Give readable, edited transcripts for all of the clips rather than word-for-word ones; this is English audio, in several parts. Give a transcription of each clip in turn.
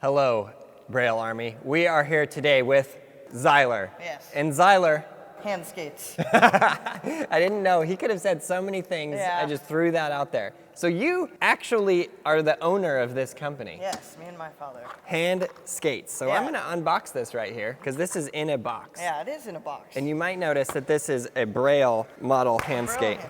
Hello, Braille Army. We are here today with Zyler. Yes. And Zyler. Hand skates. I didn't know. He could have said so many things. Yeah. I just threw that out there. So you actually are the owner of this company. Yes, me and my father. Hand Skates. So Yeah. I'm going to unbox this right here because this is in a box. Yeah, it is in a box. And you might notice that this is a Braille model hand skate,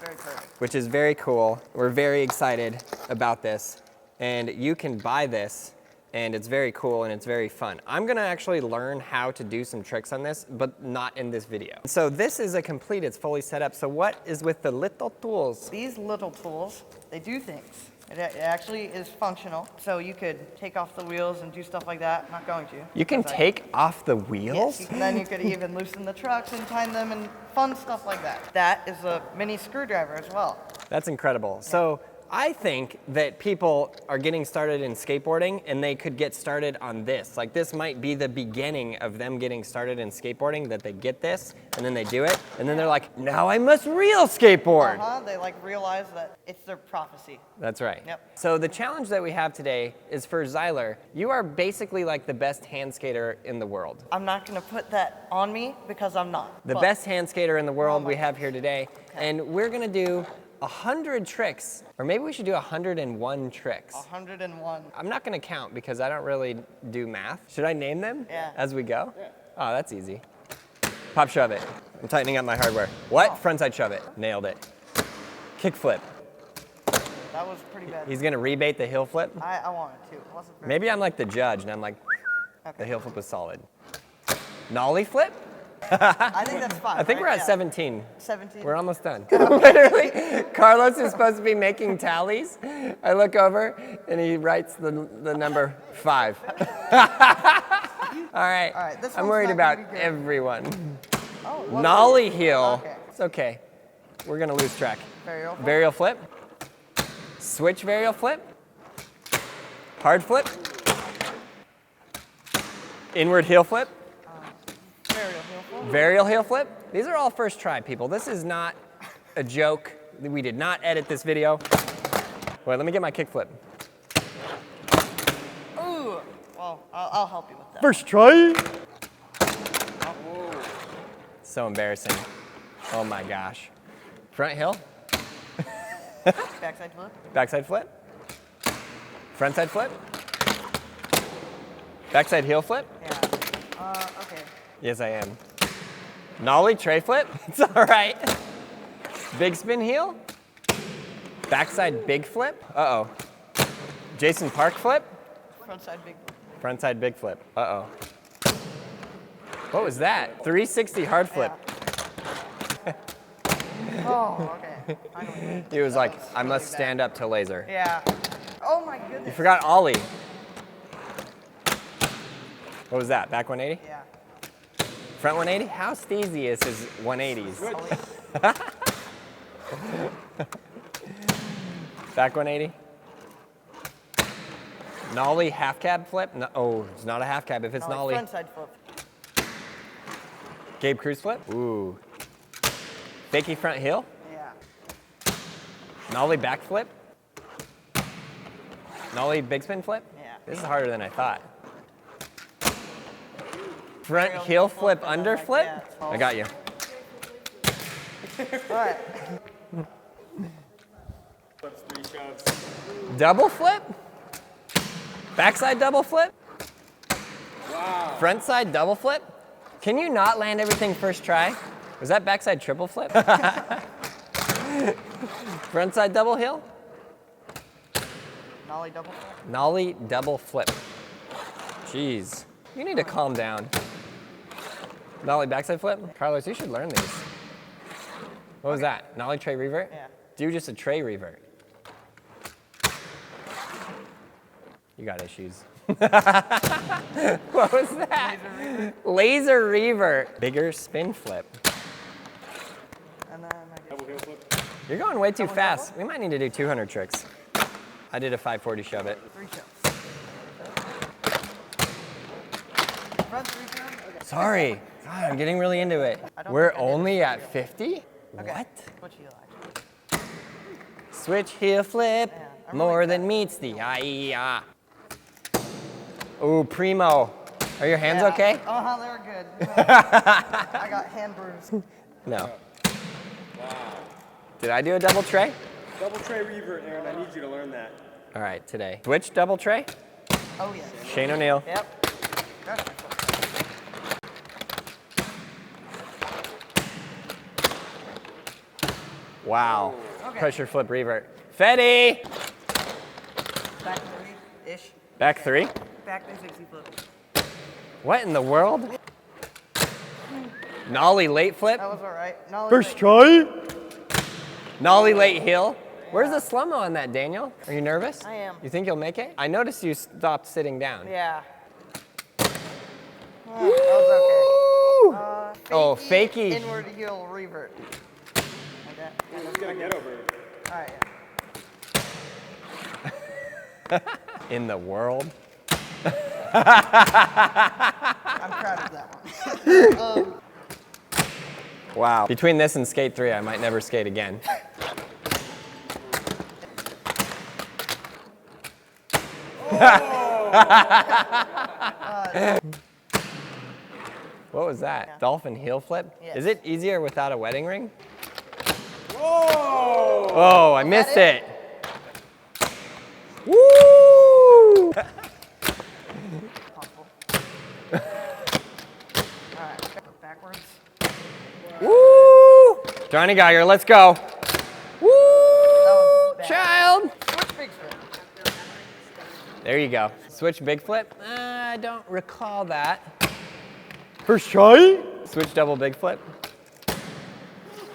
Very perfect. which is very cool. We're very excited about this. And you can buy this, and it's very cool and it's very fun. I'm gonna actually learn how to do some tricks on this, but not in this video. So this is a complete, it's fully set up. So what is with the little tools? These little tools, they do things. It actually is functional. So you could take off the wheels and do stuff like that. I'm not going to. You can take off the wheels? Yes, and then you could even loosen the trucks and tighten them and fun stuff like that. That is a mini screwdriver as well. That's incredible. So I think that people are getting started in skateboarding and they could get started on this. Like this might be the beginning of them getting started in skateboarding, that they get this and then they do it. And then they're like, now I must real skateboard. They like realize that it's their prophecy. That's right. Yep. So the challenge that we have today is for Zyler. You are basically like the best hand skater in the world. I'm not gonna put that on me because I'm not. The best hand skater in the world we have here today. Okay. And we're gonna do 100 tricks, or maybe we should do 101 tricks. 101. I'm not gonna count because I don't really do math. Should I name them as we go? Yeah. Oh, that's easy. Pop shove it. I'm tightening up my hardware. What? Frontside shove it. Nailed it. Kick flip. That was pretty bad. He's gonna rebate the heel flip. I wanted to. It wasn't very Maybe I'm like the judge and I'm like, the heel flip was solid. Nollie flip? I think that's fine. I think right? we're at 17. 17. We're almost done. Literally, Carlos is supposed to be making tallies. I look over and he writes the number 5. All right. This I'm one's worried not about gonna be good. everyone. Oh, Nollie heel. Okay. It's okay. We're gonna lose track. Varial flip. Varial flip. Switch varial flip. Hard flip. Inward heel flip. Varial heel flip. Varial heel flip. These are all first try, people. This is not a joke. We did not edit this video. Wait, let me get my kick flip. Ooh. Well, I'll help you with that. First try. Oh. So embarrassing. Oh my gosh. Front heel. Backside flip. Backside flip. Frontside flip. Backside heel flip. Yeah. Okay. Yes, I am. Nollie tray flip. It's all right. Big spin heel. Backside big flip. Uh-oh. Jason Park flip. Frontside big. Frontside big flip. Uh-oh. What was that? 360 hard flip. Yeah. Oh, okay. Finally. He was like, I really must stand up to laser. Yeah. Oh my You goodness. forgot ollie. What was that? Back 180? Yeah. Front 180? How steezy is his 180s? Back 180? Nollie half cab flip? No, oh, it's not a half cab if it's nollie. Frontside flip. Gabe Cruz flip? Ooh. Fakie front heel? Yeah. Nollie back flip? Nollie big spin flip? Yeah. This is harder than I thought. Front heel flip under flip? I got you. All right. Double flip? Backside double flip? Wow. Front side double flip? Can you not land everything first try? Was that backside triple flip? Front side double heel? Nollie double flip. Nollie double flip. Jeez. You need to calm down. Nollie backside flip? Carlos, you should learn these. What was that? Nollie tray revert? Yeah. Do just a tray revert. You got issues. What was that? Laser revert. Bigger spin flip. And then I guess You're going way too fast. We might need to do 200 tricks. I did a 540 shove it. 3 shoves. Front 3 shoves? Okay. Sorry. God, I'm getting really into it. We're only at 50? Okay. What? Switch heel actually. Switch heel flip, Yeah, I'm more really than meets the eye. Ooh, primo. Are your hands okay? Uh-huh, they're good. I got hand bruise. No. Wow. Did I do a double tray? Double tray revert, Aaron. I need you to learn that. All right, today. Switch double tray. Oh, yes. Shane O'Neill. Yep. Wow. Okay. Pressure flip revert. Fetty! Back three-ish. Back three? Back 360 flip. What in the world? Nollie late flip? That was all right. No, First try. Nollie late heel. Where's the slow-mo on that, Daniel? Are you nervous? I am. You think you'll make it? I noticed you stopped sitting down. Yeah. That was okay. Oh, fakey. Inward heel revert. Like that. Yeah, He's gonna get over it. all right, In the world? I'm proud of that one. Wow. Between this and skate 3, I might never skate again. What was that? Yeah. Dolphin heel flip? Yes. Is it easier without a wedding ring? Whoa! Oh, I missed that it. Woo! Possible. All right, flip backwards. Woo! Johnny Geiger, let's go. Woo! was bad. Child! Switch big flip. There you go. Switch big flip? I don't recall that. First try. Switch double big flip.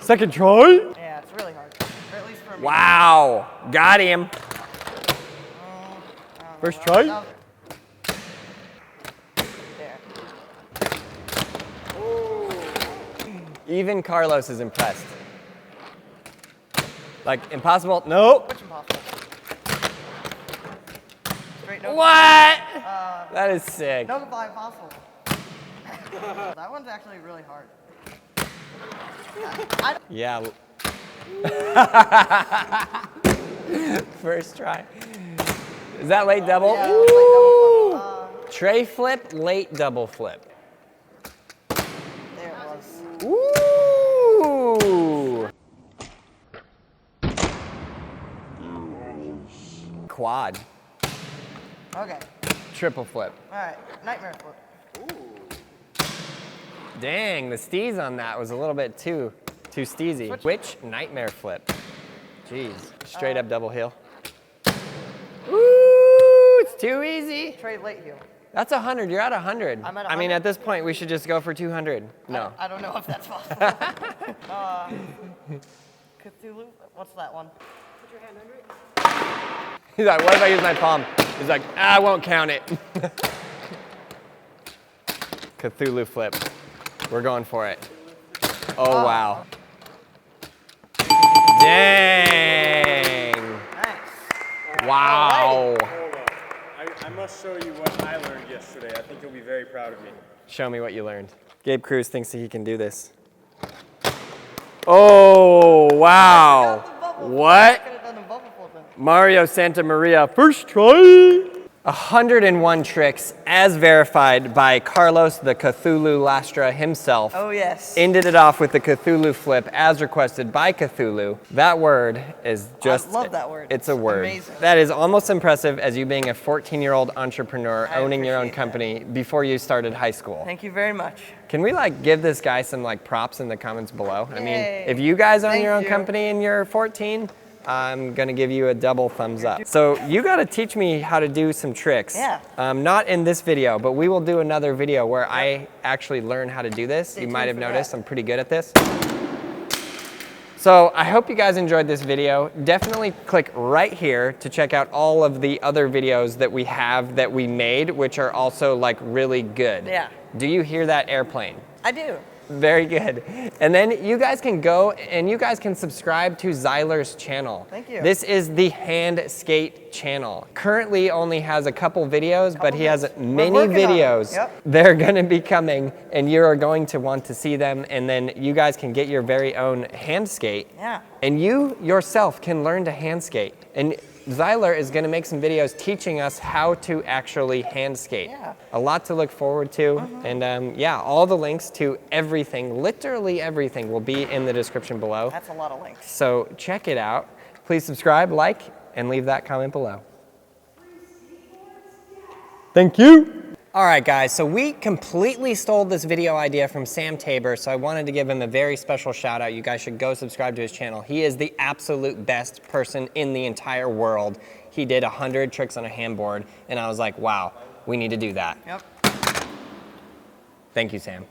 Second try. Yeah, it's really hard. Or at least for me. Wow. Got him. First try. That was- There. Even Carlos is impressed. Like, impossible? Nope. Switch impossible. Straight no. What? That is sick. No goodbye impossible. That one's actually really hard. Yeah. First try. Is that late double? Yeah, that was like double flip. Tray flip, late double flip. There it was. Ooh. Quad. Okay. Triple flip. All right. Nightmare flip. Dang, the steez on that was a little bit too steezy. Switch. Which nightmare flip? Jeez. Straight up double heel. Ooh, it's too easy. Trade late heel. That's 100. You're at 100. I'm at I mean, 100. at this point, we should just go for 200. No. I don't know if that's possible. Cthulhu. What's that one? Put your hand under it. He's like, what if I use my palm? He's like, I won't count it. Cthulhu flip. We're going for it. Oh, wow. Dang. Nice. Wow. Hold on. I must show you what I learned yesterday. I think you'll be very proud of me. Show me what you learned. Gabe Cruz thinks that he can do this. Oh, wow. What? Could have done a bubble flip. Mario Santa Maria, first try. 101 tricks, as verified by Carlos the Cthulhu Lastra himself. Oh, yes. Ended it off with the Cthulhu flip, as requested by Cthulhu. That word is just... I love that word. It's a word. Amazing. That is almost impressive as you being a 14-year-old entrepreneur I owning your own appreciate company before you started high school. Thank you very much. Can we give this guy some props in the comments below? I mean, Yay. if you guys own Thank your own you. company and you're 14, I'm gonna give you a double thumbs up. So you gotta teach me how to do some tricks. Yeah. Not in this video, but we will do another video where I actually learn how to do this. Stay You tuned might have for noticed that. I'm pretty good at this. So I hope you guys enjoyed this video. Definitely click right here to check out all of the other videos that we have that we made, which are also really good. Yeah. Do you hear that airplane? I do. Very good. And then you guys can go and you guys can subscribe to Zyler's channel. Thank you. This is the Hand Skate channel. Currently only has a couple videos, but he has bits. We're many working on it. videos. Yep. They're gonna be coming and you're going to want to see them, and then you guys can get your very own hand skate. Yeah. And you yourself can learn to hand skate. And Zyler is gonna make some videos teaching us how to actually hand skate. Yeah. A lot to look forward to. And yeah, all the links to everything, literally everything, will be in the description below. That's a lot of links. So check it out. Please subscribe, like, and leave that comment below. Thank you. All right, guys, so we completely stole this video idea from Sam Tabor, so I wanted to give him a very special shout out. You guys should go subscribe to his channel. He is the absolute best person in the entire world. He did 100 tricks on a handboard, and I was like, wow, we need to do that. Yep. Thank you, Sam.